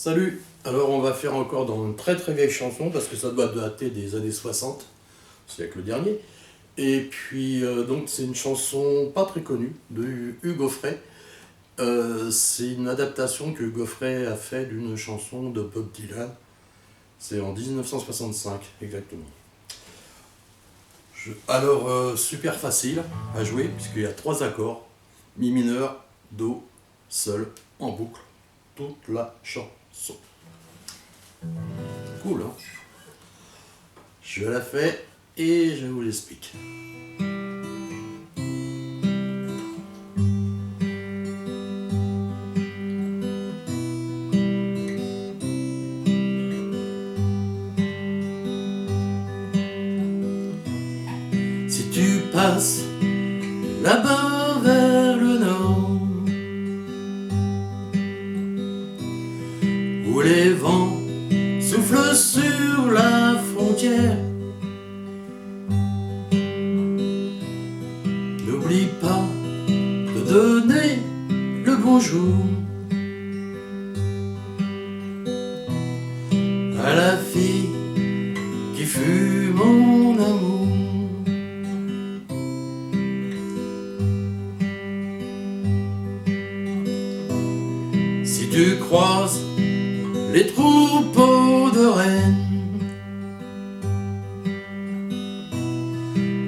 Salut! Alors on va faire encore dans une très très vieille chanson parce que ça doit dater des années 60, siècle dernier. Et puis donc c'est une chanson pas très connue de Hugo Frey. C'est une adaptation que Hugo Frey a fait d'une chanson de Bob Dylan. C'est en 1965 exactement. Alors super facile à jouer puisqu'il y a 3 accords. Mi mineur, Do, Sol, en boucle, toute la chanson. Cool, hein? Je la fais et je vous l'explique. Si tu passes là-bas vers le nord, où les vents soufflent sur la frontière, n'oublie pas de donner le bonjour à la fille qui fut mon amour. Si tu croises les troupeaux de rennes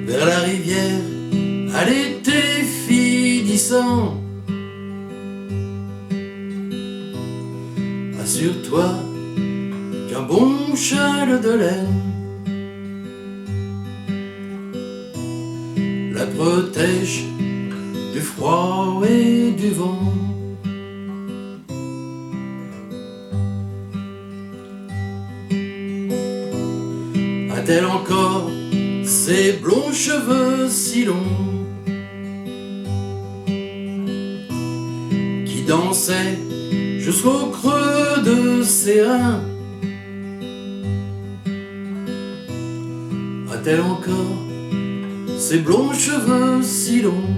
vers la rivière à l'été finissant, assure-toi qu'un bon châle de laine la protège du froid et du vent. A-t-elle encore ses blonds cheveux si longs qui dansaient jusqu'au creux de ses reins? A-t-elle encore ses blonds cheveux si longs?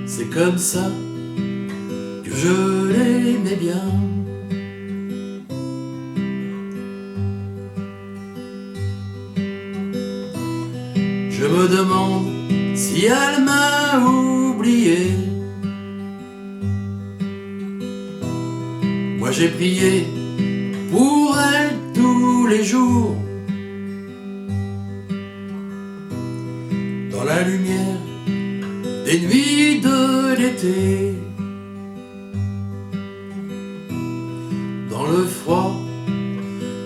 C'est comme ça que je l'aimais bien. Je me demande si elle m'a oublié. Moi j'ai prié pour elle tous les jours, dans la lumière des nuits de l'été, dans le froid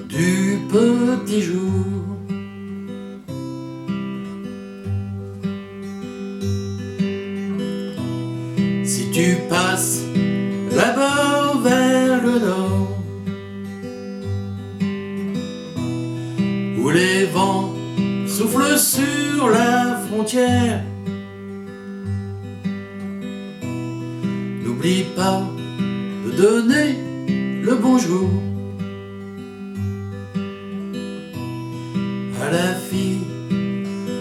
du petit jour. Si tu passes là-bas vers le nord, où les vents soufflent sur la frontière, n'oublie pas de donner le bonjour à la fille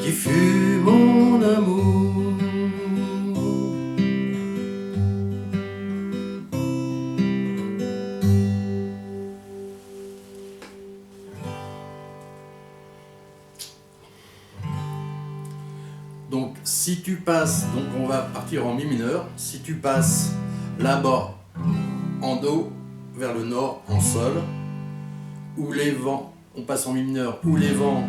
qui fut mon amour. Donc si tu passes, donc on va partir en mi mineur, si tu passes là-bas en Do vers le nord en Sol, où les vents, on passe en mi mineur, où les vents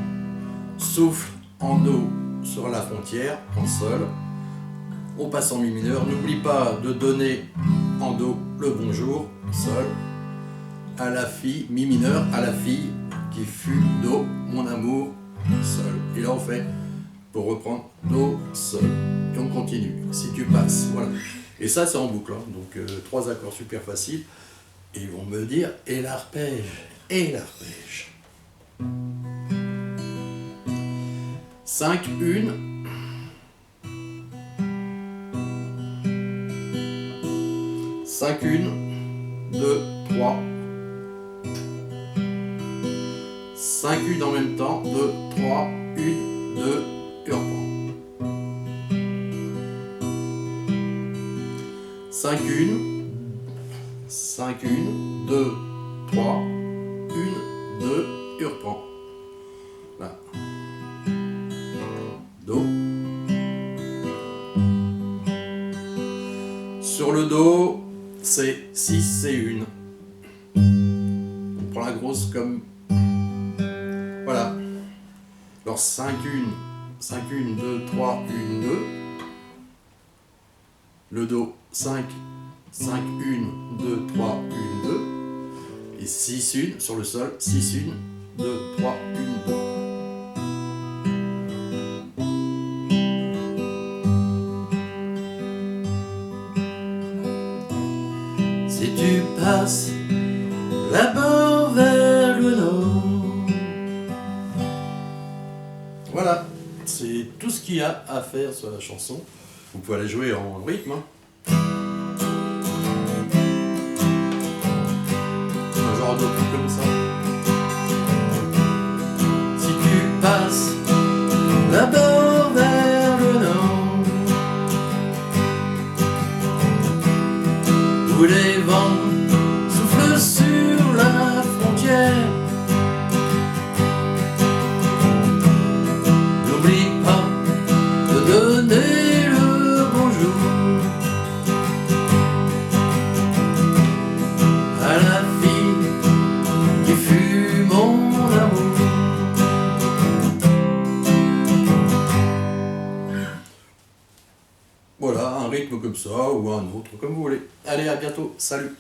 soufflent en Do sur la frontière en Sol, on passe en mi mineur, n'oublie pas de donner en Do le bonjour, Sol, à la fille, mi mineur, à la fille qui fut Do, mon amour, Sol. Et là on fait, pour reprendre, Do, Sol, et on continue, si tu passes, voilà. Et ça c'est en boucle, hein. Donc 3 accords super faciles, et ils vont me dire, et l'arpège, et l'arpège. 5, 1, 5, 1, 2, 3, 5 1 en même temps, 2, 3, 1, 2, et on reprend. 5 1, 5, 1, 2, 3, 1, 2, et reprend. Là. Do. Sur le Do, c'est 6 et 1. On prend la grosse comme... Voilà. Alors 5, 1, 5, 1, 2, 3, 1, 2. Le Do, 5, 5, 1, 2, 3, 1, 2. Et 6, 1 sur le sol, 6, 1, 2, 3, 1, 2. Si tu passes là-bas vers le nord. Voilà, c'est tout ce qu'il y a à faire sur la chanson. Vous pouvez aller jouer en rythme. Un genre de truc comme ça. Si tu passes là-bas vers le nord, où les vents soufflent sur la frontière, n'oublie pas de donner le bonjour à la fille qui fut mon amour. Voilà, un rythme comme ça ou un autre, comme vous voulez. Allez, à bientôt, salut!